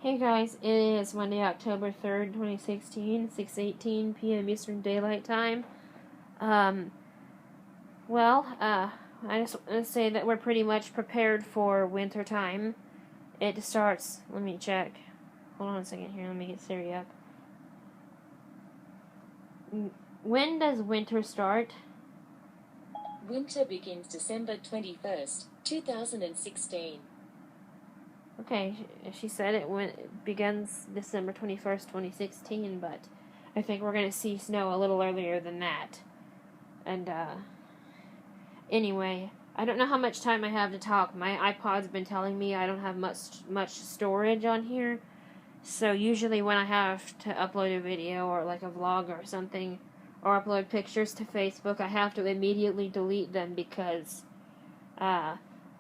Hey guys, it is Monday, October 3rd, 2016, 6:18 p.m. Eastern Daylight Time. I just want to say that we're pretty much prepared for winter time. It starts, let me check. Hold on a second here, let me get Siri up. When does winter start? Winter begins December 21st, 2016. Okay, she said it begins December 21st, 2016, but I think we're going to see snow a little earlier than that. And, anyway, I don't know how much time I have to talk. My iPod's been telling me I don't have much storage on here. So usually when I have to upload a video or like a vlog or something, or upload pictures to Facebook, I have to immediately delete them because I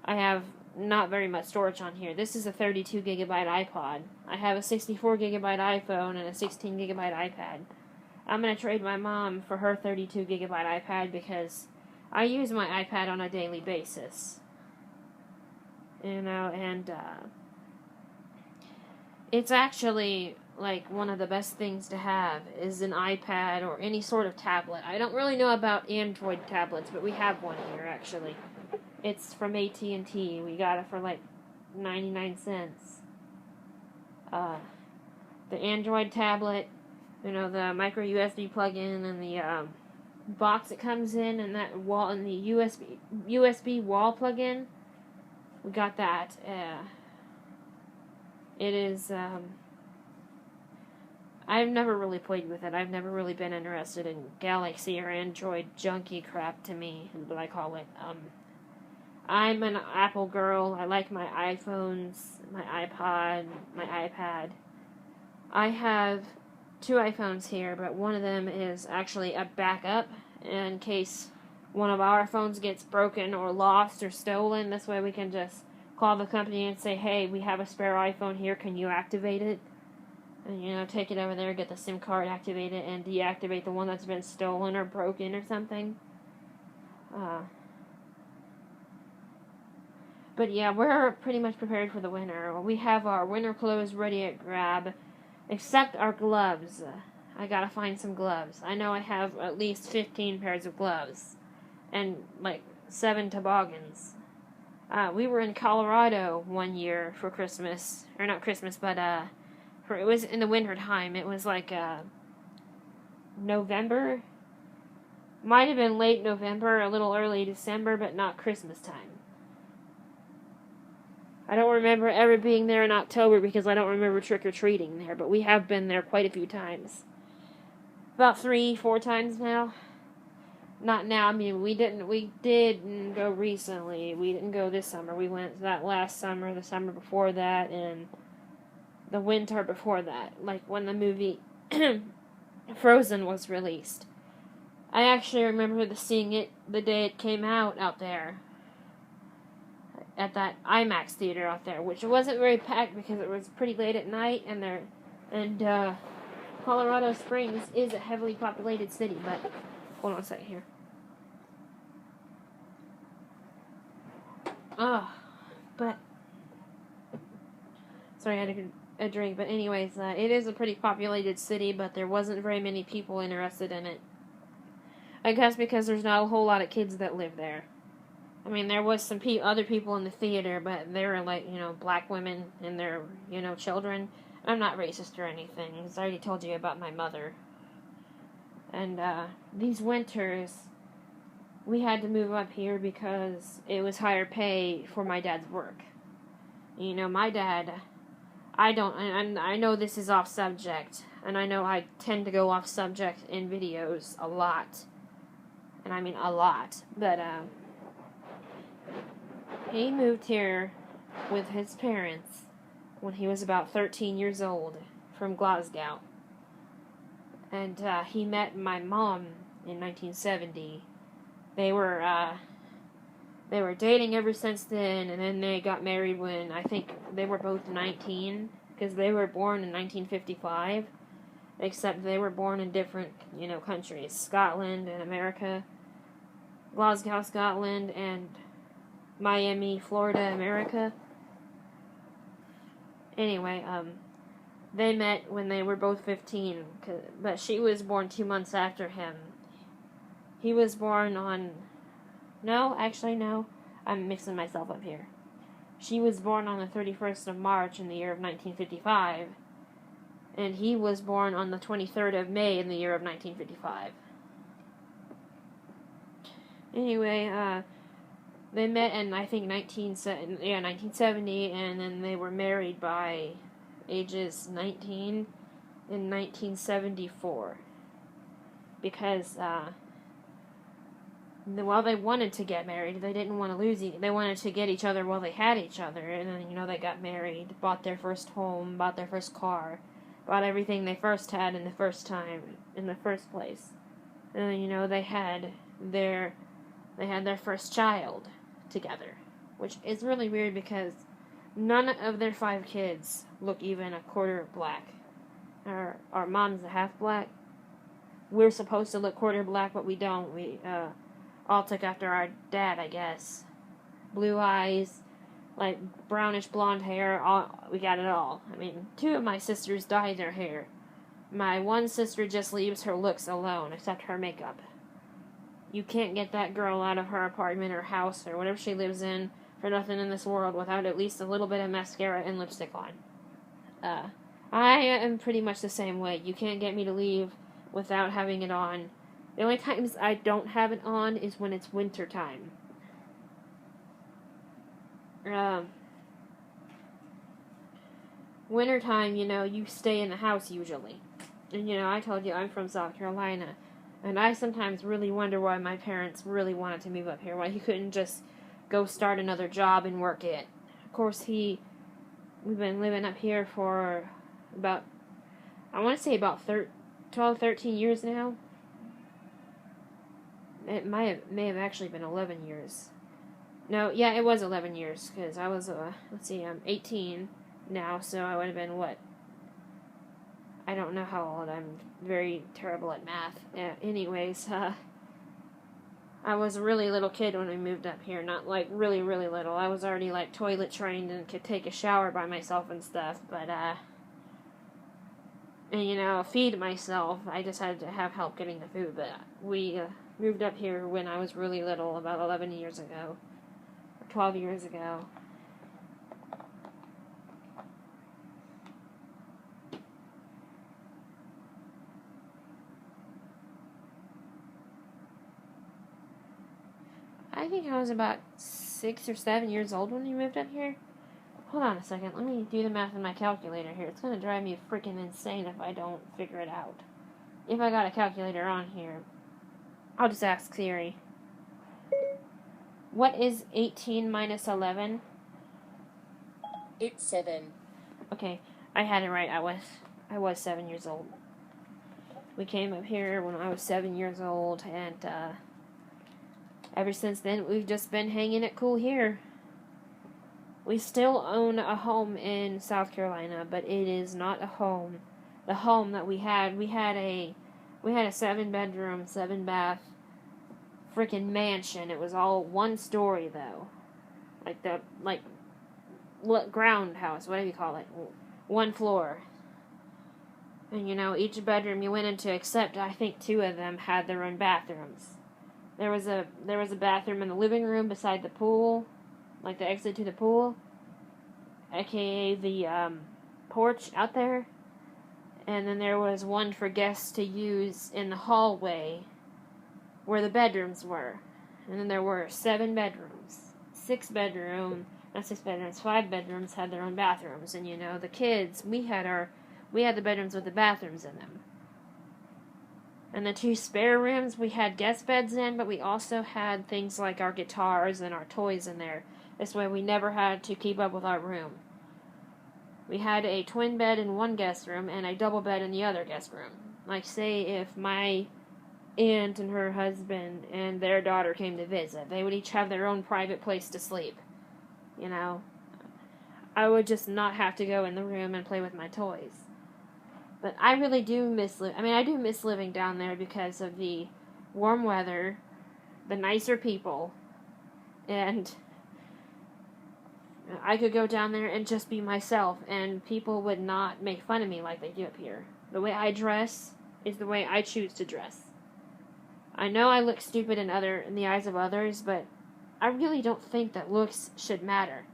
have not very much storage on here. This is a 32 gigabyte iPod. I have a 64 gigabyte iPhone and a 16 gigabyte iPad. I'm going to trade my mom for her 32 gigabyte iPad because I use my iPad on a daily basis. It's actually like one of the best things to have is an iPad or any sort of tablet. I don't really know about Android tablets, but we have one here actually. It's from AT&T. We got it for like 99 cents. The Android tablet, the micro USB plug-in and the box it comes in, and that wall and the USB wall plug-in. We got that. It is. I've never really played with it. I've never really been interested in Galaxy or Android junky crap to me, is what I call it. I'm an Apple girl. I like my iPhones, my iPod, my iPad. I have 2 iPhones here, but one of them is actually a backup in case one of our phones gets broken or lost or stolen. This way we can just call the company and say, hey, we have a spare iPhone here, can you activate it? And, take it over there, get the SIM card activated, and deactivate the one that's been stolen or broken or something. But yeah, we're pretty much prepared for the winter. We have our winter clothes ready to grab, except our gloves. I gotta find some gloves. I know I have at least 15 pairs of gloves, and like 7 toboggans. We were in Colorado one year for Christmas, or not Christmas, but it was in the winter time. It was like November. Might have been late November, a little early December, but not Christmas time. I don't remember ever being there in October because I don't remember trick-or-treating there, but we have been there quite a few times. About 3-4 times now. Not now, I mean, we didn't go recently. We didn't go this summer. We went that last summer, the summer before that, and the winter before that. Like when the movie Frozen was released. I actually remember seeing it the day it came out there. At that IMAX theater out there, which wasn't very packed because it was pretty late at night, and Colorado Springs is a heavily populated city. But hold on a second here. Sorry, I had a drink. But anyways, it is a pretty populated city, but there wasn't very many people interested in it. I guess because there's not a whole lot of kids that live there. I mean, there was some other people in the theater, but they were like, black women and their, children. I'm not racist or anything, because I already told you about my mother. And, these winters, we had to move up here because it was higher pay for my dad's work. My dad, I know this is off subject, and I know I tend to go off subject in videos a lot. And I mean a lot, but, he moved here with his parents when he was about 13 years old from Glasgow. And he met my mom in 1970. They were dating ever since then, and then they got married when I think they were both 19, because they were born in 1955, except they were born in different, countries. Scotland and America. Glasgow, Scotland, and Miami, Florida, America. Anyway, They met when they were both 15, but she was born 2 months after him. He was born on... No, actually, no. I'm mixing myself up here. She was born on the 31st of March in the year of 1955, and he was born on the 23rd of May in the year of 1955. Anyway, they met in, I think, 1970, and then they were married by ages 19 in 1974. Because, while they wanted to get married, they didn't want to lose they wanted to get each other while they had each other, and then, they got married, bought their first home, bought their first car, bought everything they first had in the first place. And then, they had their first child together, which is really weird because none of their 5 kids look even a quarter black. Our mom's a half black. We're supposed to look quarter black, but we don't. We all took after our dad, I guess. Blue eyes, like brownish blonde hair, we got it all. I mean, 2 of my sisters dye their hair. My one sister just leaves her looks alone, except her makeup. You can't get that girl out of her apartment or house or whatever she lives in for nothing in this world without at least a little bit of mascara and lipstick on. I am pretty much the same way. You can't get me to leave without having it on. The only times I don't have it on is when it's winter time. Winter time, you stay in the house usually. And, I told you I'm from South Carolina. And I sometimes really wonder why my parents really wanted to move up here. Why he couldn't just go start another job and work it. Of course, we've been living up here for about, I want to say about 12, 13 years now. It may have actually been 11 years. No, yeah, it was 11 years, because I was, I'm 18 now, so I would have been, I don't know how old. I'm very terrible at math. Anyways, I was a really little kid when we moved up here. Not, really, really little. I was already, toilet trained and could take a shower by myself and stuff, but, and, feed myself. I just had to have help getting the food, but we, moved up here when I was really little, about 11 years ago, or 12 years ago. I think I was about 6 or 7 years old when we moved up here. Hold on a second, let me do the math in my calculator here. It's going to drive me freaking insane if I don't figure it out. If I got a calculator on here, I'll just ask Siri. What is 18 minus 11? It's 7. Okay, I had it right. I was 7 years old. We came up here when I was 7 years old, and ever since then, we've just been hanging it cool here. We still own a home in South Carolina, but it is not a home. The home that we had a 7-bedroom, 7-bath freaking mansion. It was all 1 story though. Ground house, whatever you call it. 1 floor. And each bedroom you went into, except I think 2 of them had their own bathrooms. There was a bathroom in the living room beside the pool, the exit to the pool, aka the porch out there. And then there was one for guests to use in the hallway where the bedrooms were. And then there were 7 bedrooms. 5 bedrooms had their own bathrooms. And the kids, we had the bedrooms with the bathrooms in them. And the 2 spare rooms we had guest beds in, but we also had things like our guitars and our toys in there. This way we never had to keep up with our room. We had a twin bed in one guest room and a double bed in the other guest room. Say if my aunt and her husband and their daughter came to visit, they would each have their own private place to sleep. I would just not have to go in the room and play with my toys. But I really do miss I do miss living down there because of the warm weather, the nicer people, and I could go down there and just be myself, and people would not make fun of me like they do up here. The way I dress is the way I choose to dress. I know I look stupid in the eyes of others, but I really don't think that looks should matter.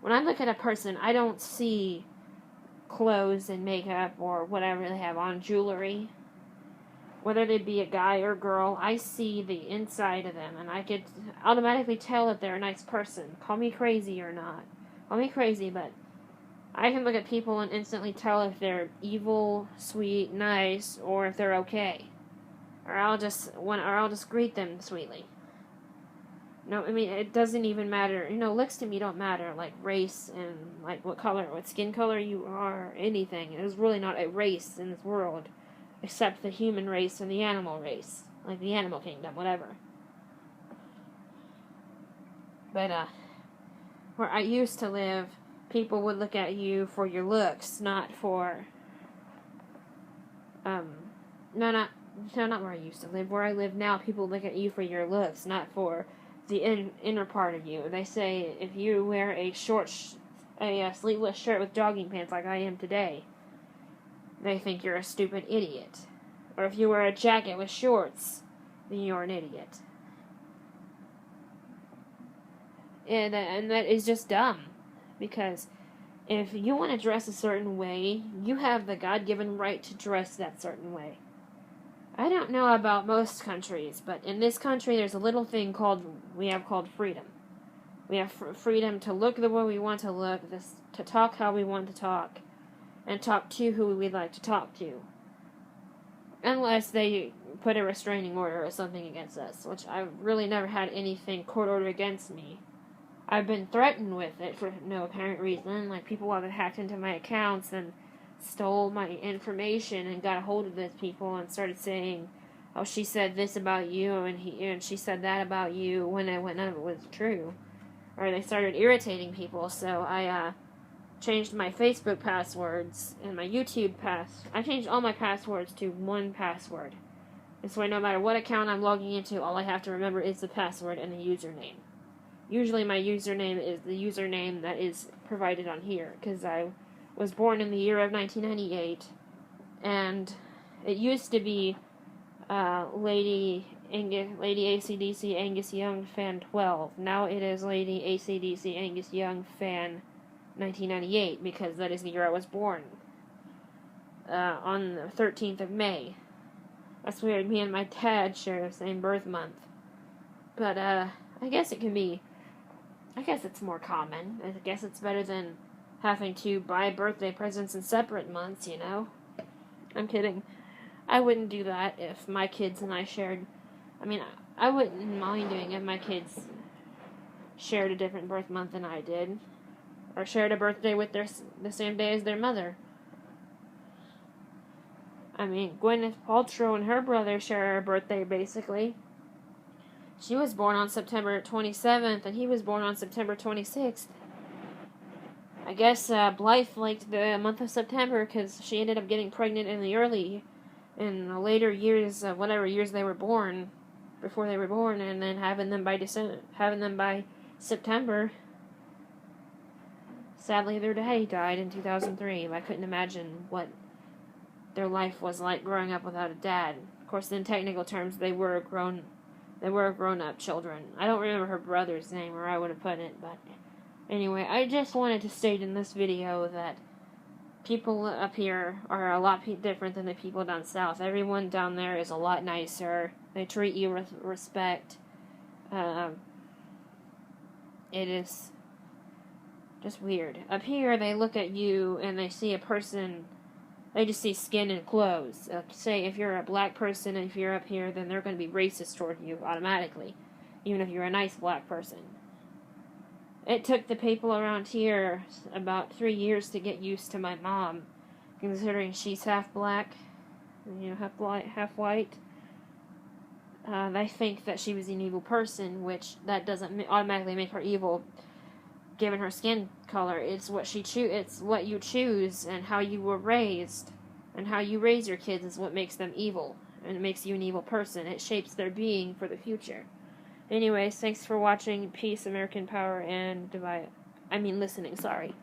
When I look at a person, I don't see clothes and makeup or whatever they have on, jewelry. Whether they be a guy or girl, I see the inside of them, and I could automatically tell if they're a nice person. Call me crazy or not. Call me crazy, but I can look at people and instantly tell if they're evil, sweet, nice, or if they're okay. Or I'll just greet them sweetly. No, I mean, it doesn't even matter. Looks to me don't matter, like race and like what skin color you are, or anything. There's really not a race in this world, except the human race and the animal race, like the animal kingdom, whatever. But, where I used to live, people would look at you for your looks, not for, not where I used to live. Where I live now, people look at you for your looks, not for the inner part of you. They say if you wear a sleeveless shirt with jogging pants like I am today, they think you're a stupid idiot. Or if you wear a jacket with shorts, then you're an idiot. And that is just dumb. Because if you want to dress a certain way, you have the God-given right to dress that certain way. I don't know about most countries, but in this country there's a little thing we have called freedom. We have freedom to look the way we want to look, to talk how we want to talk, and talk to who we'd like to talk to. Unless they put a restraining order or something against us, which I've really never had anything court-ordered against me. I've been threatened with it for no apparent reason. Like, people have hacked into my accounts and stole my information and got a hold of those people and started saying, oh, she said this about you and she said that about you when none of it was true. Or they started irritating people, so I changed my Facebook passwords and my YouTube I changed all my passwords to one password. This way, no matter what account I'm logging into, all I have to remember is the password and the username. Usually my username is the username that is provided on here, because I was born in the year of 1998, and it used to be Lady ACDC Angus Young Fan 12. Now it is Lady ACDC Angus Young Fan 1998, because that is the year I was born. On the 13th of May. That's weird, me and my dad share the same birth month. But, I guess it's more common. I guess it's better than having to buy birthday presents in separate months, I'm kidding. I wouldn't do that if my kids and I shared... I wouldn't mind doing it if my kids shared a different birth month than I did. Or shared a birthday with the same day as their mother. Gwyneth Paltrow and her brother share a birthday, basically. She was born on September 27th, and he was born on September 26th. I guess Blythe liked the month of September because she ended up getting pregnant in the later years, whatever years they were born, before they were born, and then having them by September. Sadly, their dad died in 2003. I couldn't imagine what their life was like growing up without a dad. Of course, in technical terms, they were grown-up children. I don't remember her brother's name, or I would have put it, but anyway, I just wanted to state in this video that people up here are a lot different than the people down south. Everyone down there is a lot nicer. They treat you with respect. It is just weird. Up here, they look at you and they see a person... They just see skin and clothes. Say if you're a black person and if you're up here, then they're going to be racist toward you automatically, even if you're a nice black person. It took the people around here about 3 years to get used to my mom, considering she's half black, half white. They think that she was an evil person, which that doesn't automatically make her evil. Given her skin color, it's what you choose, and how you were raised, and how you raise your kids is what makes them evil, and it makes you an evil person. It shapes their being for the future. Anyways, thanks for watching. Peace, American power, and divide. I mean listening, sorry.